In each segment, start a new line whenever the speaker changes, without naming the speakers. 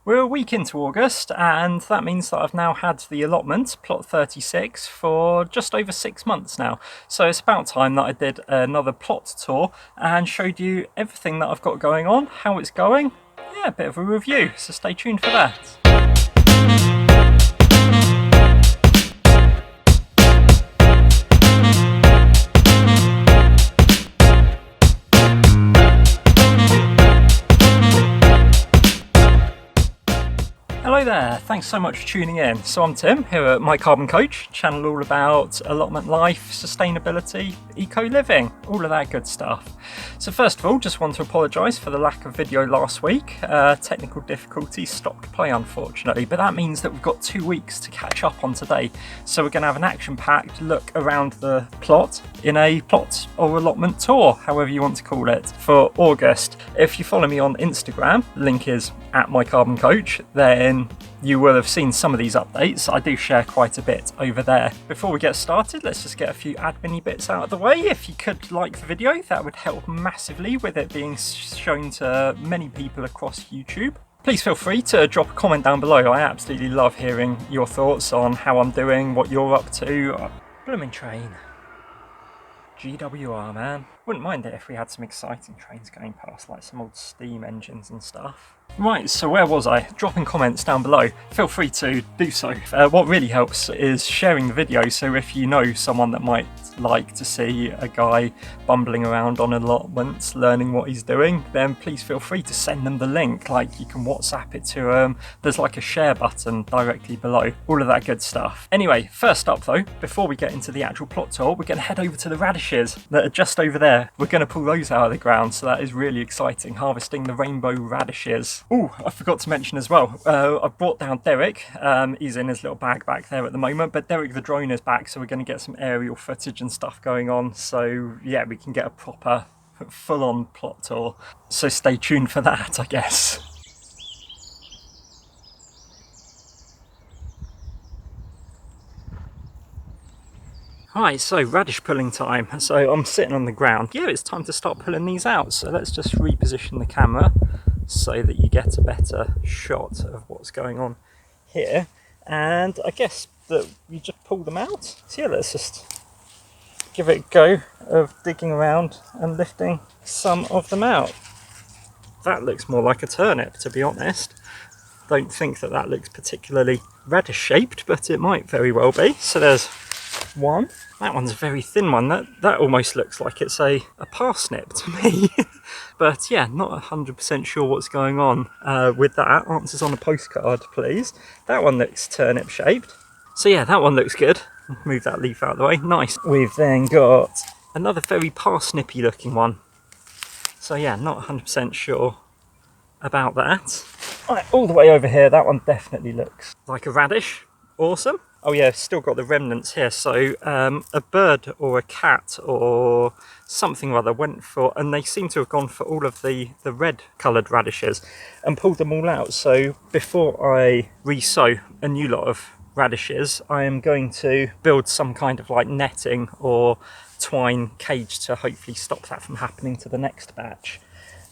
We're a week into August, and that means that I've now had the allotment, plot 36, for just over 6 months now. So it's about time that I did another plot tour and showed you everything that I've got going on, how it's going. Yeah, a bit of a review, so stay tuned for that. Hello there, thanks so much for tuning in. So I'm Tim, here at My Carbon Coach, channel all about allotment life, sustainability, eco-living, all of that good stuff. So first of all, just want to apologise for the lack of video last week. Technical difficulties stopped play unfortunately, but that means that we've got 2 weeks to catch up on today. So we're going to have an action-packed look around the plot in a plot or allotment tour, however you want to call it, for August. If you follow me on Instagram, the link is at My Carbon Coach, then you will have seen some of these updates. I do share quite a bit over there. Before we get started, let's just get a few admin bits out of the way. If you could like the video, that would help massively with it being shown to many people across YouTube. Please feel free to drop a comment down below. I absolutely love hearing your thoughts on how I'm doing, what you're up to. Blooming train. GWR, man. Wouldn't mind it if we had some exciting trains going past, like some old steam engines and stuff. Right, so where was I? Dropping comments down below. Feel free to do so. What really helps is sharing the video, so if you know someone that might like to see a guy bumbling around on allotments learning what he's doing, then please feel free to send them the link. Like, you can WhatsApp it to them. There's like a share button directly below. All of that good stuff. Anyway, first up though, before we get into the actual plot tour, we're going to head over to the radishes that are just over there. We're going to pull those out of the ground, so that is really exciting, harvesting the rainbow radishes. Oh, I forgot to mention as well, I brought down Derek. He's in his little bag back there at the moment, but Derek the drone is back, so we're going to get some aerial footage and stuff going on, so yeah, we can get a proper full-on plot tour. So stay tuned for that, I guess. Right, so radish pulling time. So I'm sitting on the ground. Yeah, it's time to start pulling these out. So let's just reposition the camera so that you get a better shot of what's going on here. And I guess that you just pull them out. So yeah, let's just give it a go of digging around and lifting some of them out. That looks more like a turnip, to be honest. Don't think that that looks particularly radish shaped, but it might very well be. So there's one. That one's a very thin one. That almost looks like it's a parsnip to me. But yeah, not 100% sure what's going on with that. Answers on a postcard, please. That one looks turnip shaped. So yeah, that one looks good. Move that leaf out of the way. Nice. We've then got another very parsnippy looking one. So yeah, not 100% sure about that. Right, all the way over here, that one definitely looks like a radish. Awesome. Oh yeah, still got the remnants here. So a bird or a cat or something or other went for, and they seem to have gone for all of the red coloured radishes and pulled them all out. So before I re-sow a new lot of radishes, I am going to build some kind of like netting or twine cage to hopefully stop that from happening to the next batch.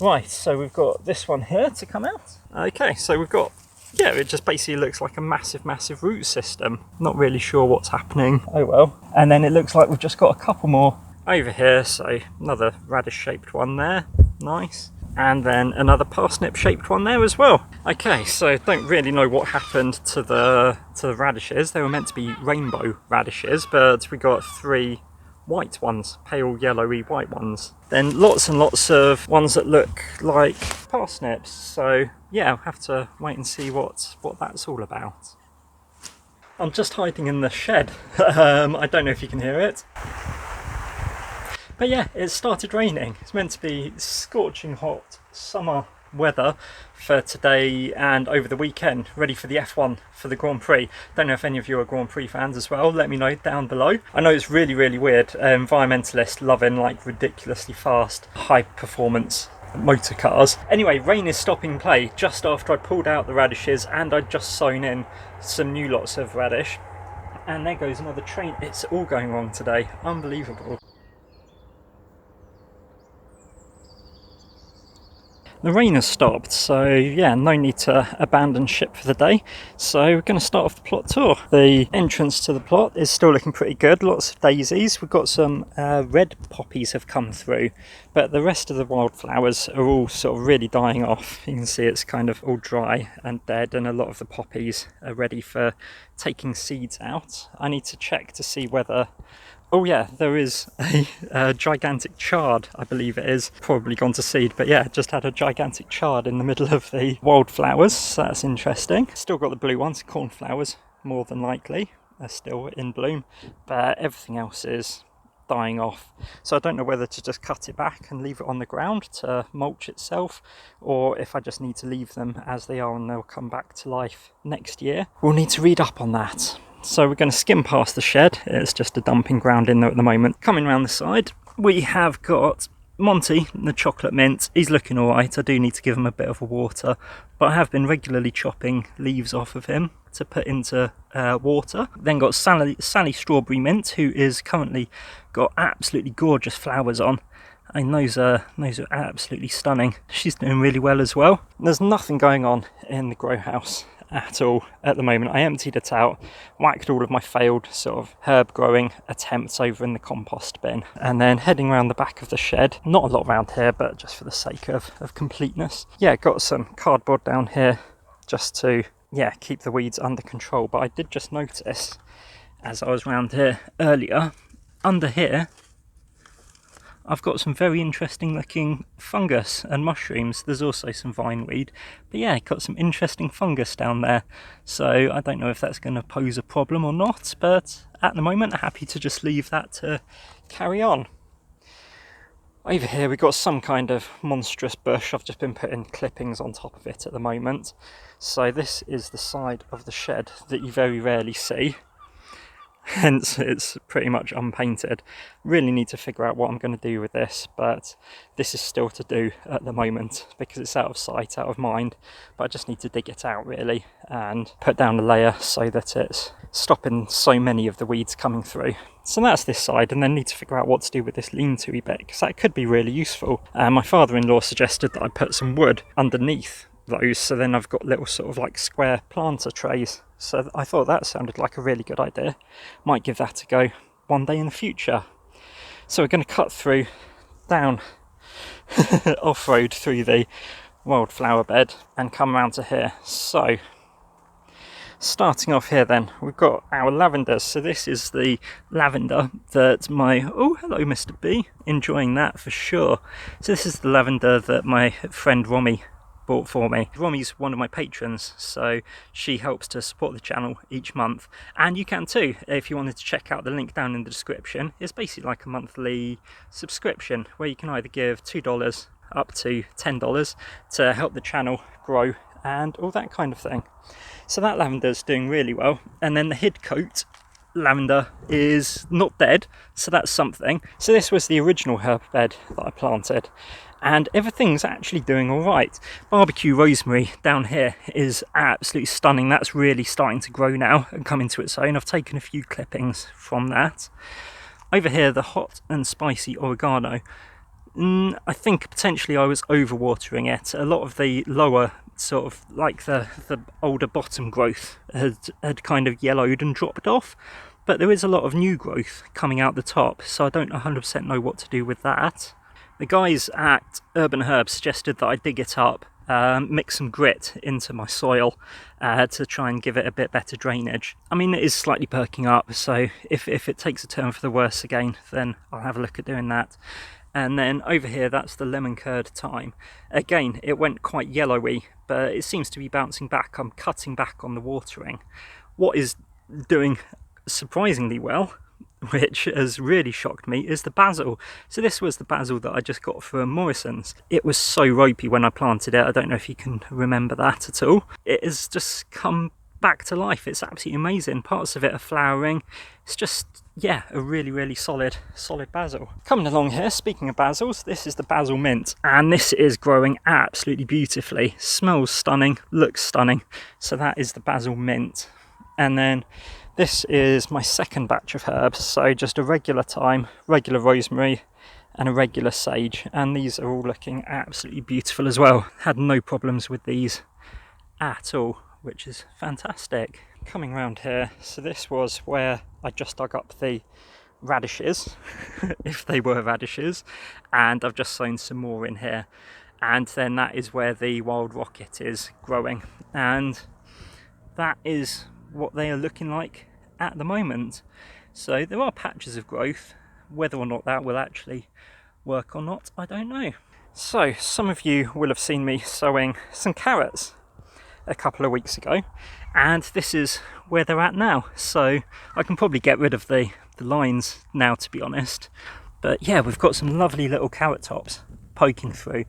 Right, so we've got this one here to come out. Okay, so we've got, yeah, it just basically looks like a massive root system. Not really sure what's happening. Oh well. And then it looks like we've just got a couple more over here. So another radish shaped one there. Nice. And then another parsnip shaped one there as well. Okay, so don't really know what happened to the radishes. They were meant to be rainbow radishes, but we got 3 white ones, pale yellowy white ones. Then lots and lots of ones that look like parsnips. So yeah, I'll have to wait and see what that's all about. I'm just hiding in the shed. I don't know if you can hear it. But yeah, it started raining. It's meant to be scorching hot summer weather for today and over the weekend, ready for the F1 for the Grand Prix. Don't know if any of you are Grand Prix fans as well. Let me know down below. I know it's really weird. Environmentalists loving like ridiculously fast, high performance motor cars. Anyway, rain is stopping play just after I pulled out the radishes and I'd just sown in some new lots of radish. And there goes another train. It's all going wrong today. Unbelievable. The rain has stopped, so yeah, no need to abandon ship for the day. So we're going to start off the plot tour. The entrance to the plot is still looking pretty good, lots of daisies. We've got some red poppies have come through, but the rest of the wildflowers are all sort of really dying off. You can see it's kind of all dry and dead, and a lot of the poppies are ready for taking seeds out. I need to check to see whether... Oh yeah, there is a gigantic chard, I believe it is. Probably gone to seed, but yeah, just had a gigantic chard in the middle of the wildflowers, so that's interesting. Still got the blue ones, cornflowers, more than likely, are still in bloom, but everything else is dying off. So I don't know whether to just cut it back and leave it on the ground to mulch itself, or if I just need to leave them as they are and they'll come back to life next year. We'll need to read up on that. So we're going to skim past the shed. It's just a dumping ground in there at the moment. Coming round the side, we have got Monty, the chocolate mint. He's looking alright. I do need to give him a bit of a water, but I have been regularly chopping leaves off of him to put into water. Then got Sally Strawberry Mint, who is currently got absolutely gorgeous flowers on. And those are absolutely stunning. She's doing really well as well. There's nothing going on in the grow house at all at the moment. I emptied it out, whacked all of my failed sort of herb growing attempts over in the compost bin, and then heading around the back of the shed. Not a lot around here, but just for the sake of completeness. Yeah, got some cardboard down here just to, yeah, keep the weeds under control. But I did just notice as I was around here earlier, under here I've got some very interesting looking fungus and mushrooms. There's also some vineweed, but yeah, got some interesting fungus down there. So I don't know if that's going to pose a problem or not, but at the moment I'm happy to just leave that to carry on. Over here we've got some kind of monstrous bush. I've just been putting clippings on top of it at the moment. So this is the side of the shed that you very rarely see. Hence it's pretty much unpainted. Really need to figure out what I'm going to do with this, but this is still to do at the moment because it's out of sight, out of mind. But I just need to dig it out really and put down a layer so that it's stopping so many of the weeds coming through. So that's this side, and then need to figure out what to do with this lean-to bit because that could be really useful. My father-in-law suggested that I put some wood underneath those, so then I've got little sort of like square planter trays. So I thought that sounded like a really good idea. Might give that a go one day in the future. So we're going to cut through down off-road through the wildflower bed and come around to here. So starting off here then, we've got our lavenders. So this is the lavender that oh hello Mr. B, enjoying that for sure. So this is the lavender that my friend Romy bought for me. Romy's one of my patrons, so she helps to support the channel each month, and you can too if you wanted to check out the link down in the description. It's basically like a monthly subscription where you can either give $2 up to $10 to help the channel grow and all that kind of thing. So that lavender's doing really well, and then the hid coat lavender is not dead, so that's something. So this was the original herb bed that I planted, and everything's actually doing all right. Barbecue rosemary down here is absolutely stunning. That's really starting to grow now and come into its own. I've taken a few clippings from that. Over here, the hot and spicy oregano. I think potentially I was overwatering it. A lot of the lower sort of like the older bottom growth had kind of yellowed and dropped off, but there is a lot of new growth coming out the top, so I don't 100% know what to do with that. The guys at Urban Herbs suggested that I dig it up, mix some grit into my soil to try and give it a bit better drainage. I mean, it is slightly perking up, so if it takes a turn for the worse again, then I'll have a look at doing that. And then over here, that's the lemon curd thyme. Again, it went quite yellowy, but it seems to be bouncing back. I'm cutting back on the watering. What is doing surprisingly well, which has really shocked me, is the basil. So this was the basil that I just got from Morrison's. It was so ropey when I planted it. I don't know if you can remember that at all. It has just come back to life. It's absolutely amazing. Parts of it are flowering. It's just, yeah, a really solid basil. Coming along here, speaking of basils, this is the basil mint, and this is growing absolutely beautifully. Smells stunning, looks stunning. So that is the basil mint. And then this is my second batch of herbs, so just a regular thyme, regular rosemary, and a regular sage, and these are all looking absolutely beautiful as well. Had no problems with these at all, which is fantastic. Coming around here, so this was where I just dug up the radishes, if they were radishes, and I've just sown some more in here, and then that is where the wild rocket is growing, and that is what they are looking like at the moment. So there are patches of growth. Whether or not that will actually work or not, I don't know. So some of you will have seen me sowing some carrots a couple of weeks ago, and this is where they're at now. So I can probably get rid of the lines now, to be honest, but yeah, we've got some lovely little carrot tops poking through.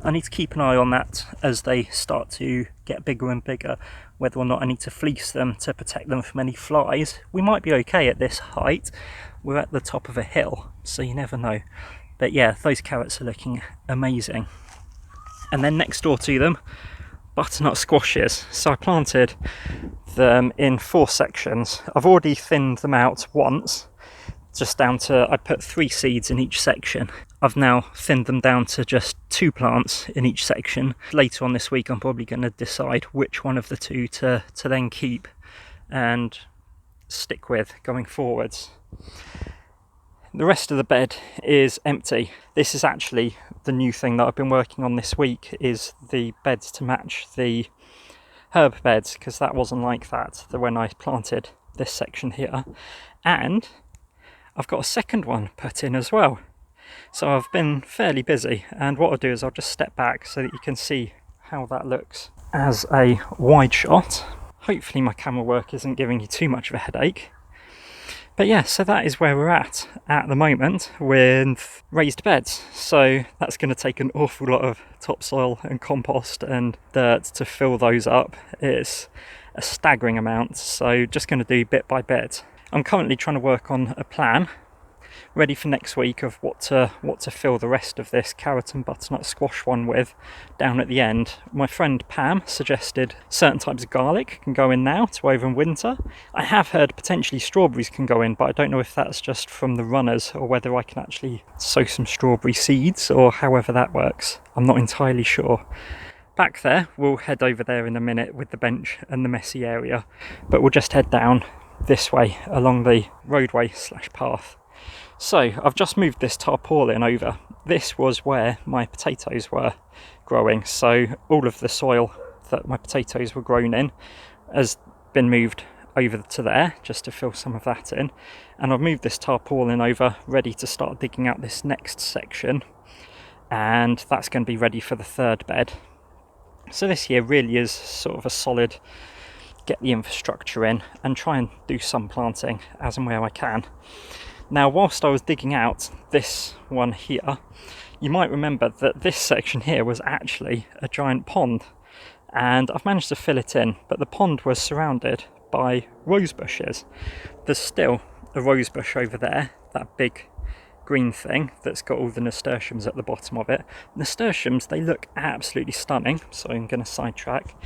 I need to keep an eye on that as they start to get bigger and bigger, whether or not I need to fleece them to protect them from any flies. We might be okay at this height. We're at the top of a hill, so you never know. But yeah, those carrots are looking amazing. And then next door to them, butternut squashes. So I planted them in 4 sections. I've already thinned them out once, just down to, I put 3 seeds in each section. I've now thinned them down to just 2 plants in each section. Later on this week I'm probably going to decide which one of the 2 to then keep and stick with going forwards. The rest of the bed is empty. This is actually the new thing that I've been working on this week, is the beds to match the herb beds, because that wasn't like that when I planted this section here. And I've got a second one put in as well. So I've been fairly busy, and what I'll do is I'll just step back so that you can see how that looks as a wide shot. Hopefully my camera work isn't giving you too much of a headache. But yeah, so that is where we're at the moment with raised beds. So that's going to take an awful lot of topsoil and compost and dirt to fill those up. It's a staggering amount, so just going to do bit by bit. I'm currently trying to work on a plan ready for next week of what to fill the rest of this carrot and butternut squash one with down at the end. My friend Pam suggested certain types of garlic can go in now to over in winter. I have heard potentially strawberries can go in, but I don't know if that's just from the runners or whether I can actually sow some strawberry seeds or however that works. I'm not entirely sure. Back there, we'll head over there in a minute with the bench and the messy area, but we'll just head down this way along the roadway / path. So I've just moved this tarpaulin over. This was where my potatoes were growing, so all of the soil that my potatoes were grown in has been moved over to there just to fill some of that in, and I've moved this tarpaulin over ready to start digging out this next section, and that's going to be ready for the 3rd bed. So this year really is sort of a solid get the infrastructure in and try and do some planting as and where I can. Now, whilst I was digging out this one here, you might remember that this section here was actually a giant pond, and I've managed to fill it in, but the pond was surrounded by rose bushes. There's still a rose bush over there, that big green thing that's got all the nasturtiums at the bottom of it. Nasturtiums, they look absolutely stunning, so I'm going to sidetrack.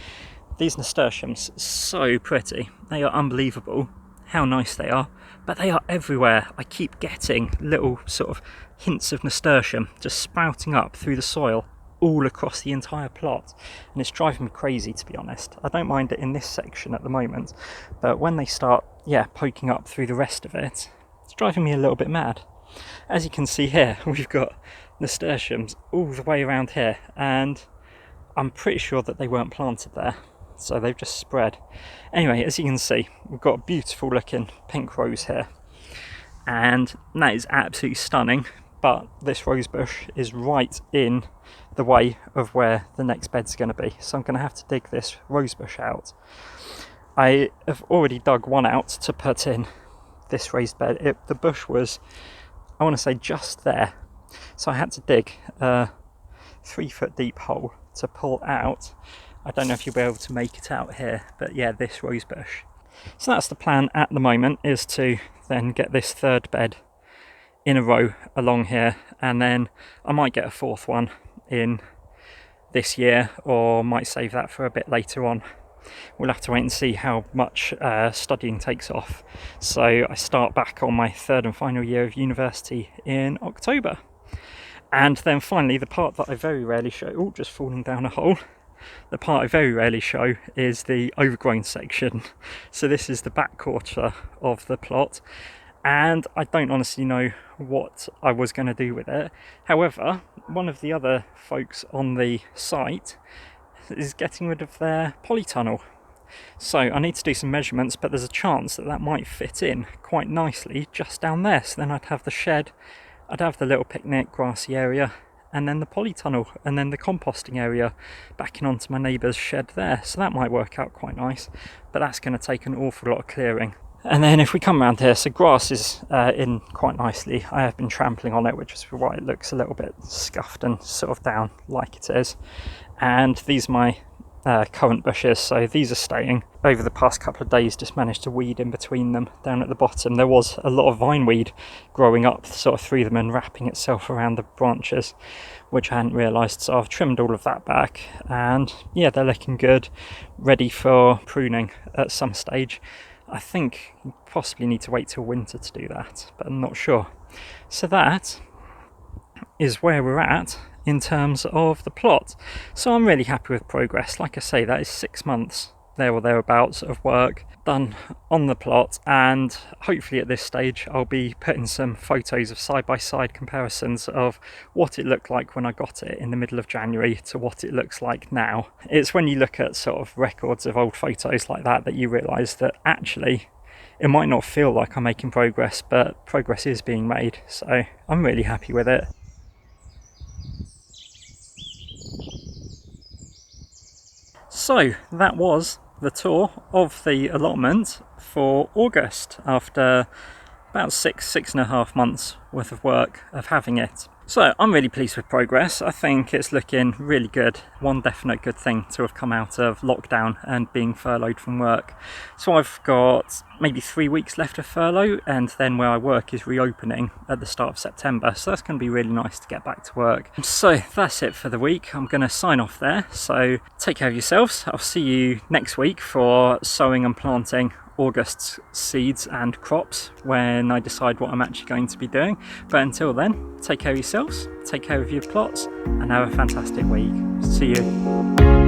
These nasturtiums, so pretty. They are unbelievable how nice they are, but they are everywhere. I keep getting little sort of hints of nasturtium just sprouting up through the soil all across the entire plot, and it's driving me crazy, to be honest. I don't mind it in this section at the moment, but when they start poking up through the rest of it, it's driving me a little bit mad. As you can see here, we've got nasturtiums all the way around here, and I'm pretty sure that they weren't planted there, so they've just spread. Anyway, as you can see, we've got a beautiful looking pink rose here, and that is absolutely stunning, but this rose bush is right in the way of where the next bed's going to be, so I'm going to have to dig this rose bush out. I have already dug one out to put in this raised bed. The bush was, I want to say, just there, so I had to dig a 3-foot deep hole to pull out. I don't know if you'll be able to make it out here, but yeah, this rose bush. So that's the plan at the moment, is to then get this 3rd bed in a row along here, and then I might get a 4th one in this year, or might save that for a bit later on. We'll have to wait and see how much studying takes off. So I start back on my 3rd and final year of university in October. And then finally, the part that I very rarely show, oh, just falling down a hole. The part I very rarely show is the overgrown section. So this is the back quarter of the plot, and I don't honestly know what I was going to do with it. However, one of the other folks on the site is getting rid of their polytunnel. So I need to do some measurements, but there's a chance that that might fit in quite nicely just down there. So then I'd have the shed, I'd have the little picnic grassy area, and then the polytunnel, and then the composting area backing onto my neighbour's shed there. So that might work out quite nice, but that's going to take an awful lot of clearing. And then if we come around here, so grass is in quite nicely. I have been trampling on it, which is why it looks a little bit scuffed and sort of down like it is. And these are my currant bushes, so these are staying. Over the past couple of days, just managed to weed in between them down at the bottom. There was a lot of vineweed growing up sort of through them and wrapping itself around the branches, which I hadn't realised, so I've trimmed all of that back, and yeah, they're looking good, ready for pruning at some stage. I think you possibly need to wait till winter to do that, but I'm not sure. So that is where we're at in terms of the plot. So I'm really happy with progress. Like I say, that is 6 months there or thereabouts of work done on the plot, and hopefully at this stage I'll be putting some photos of side-by-side comparisons of what it looked like when I got it in the middle of January to what it looks like now. It's when you look at sort of records of old photos like that you realise that actually it might not feel like I'm making progress, but progress is being made, so I'm really happy with it. So that was the tour of the allotment for August after about six and a half months worth of work of having it. So I'm really pleased with progress. I think it's looking really good. One definite good thing to have come out of lockdown and being furloughed from work. So I've got maybe 3 weeks left of furlough, and then where I work is reopening at the start of September. So that's going to be really nice to get back to work. So that's it for the week. I'm going to sign off there. So take care of yourselves. I'll see you next week for sowing and planting August's seeds and crops when I decide what I'm actually going to be doing. But until then, take care of yourselves, take care of your plots, and have a fantastic week. See you.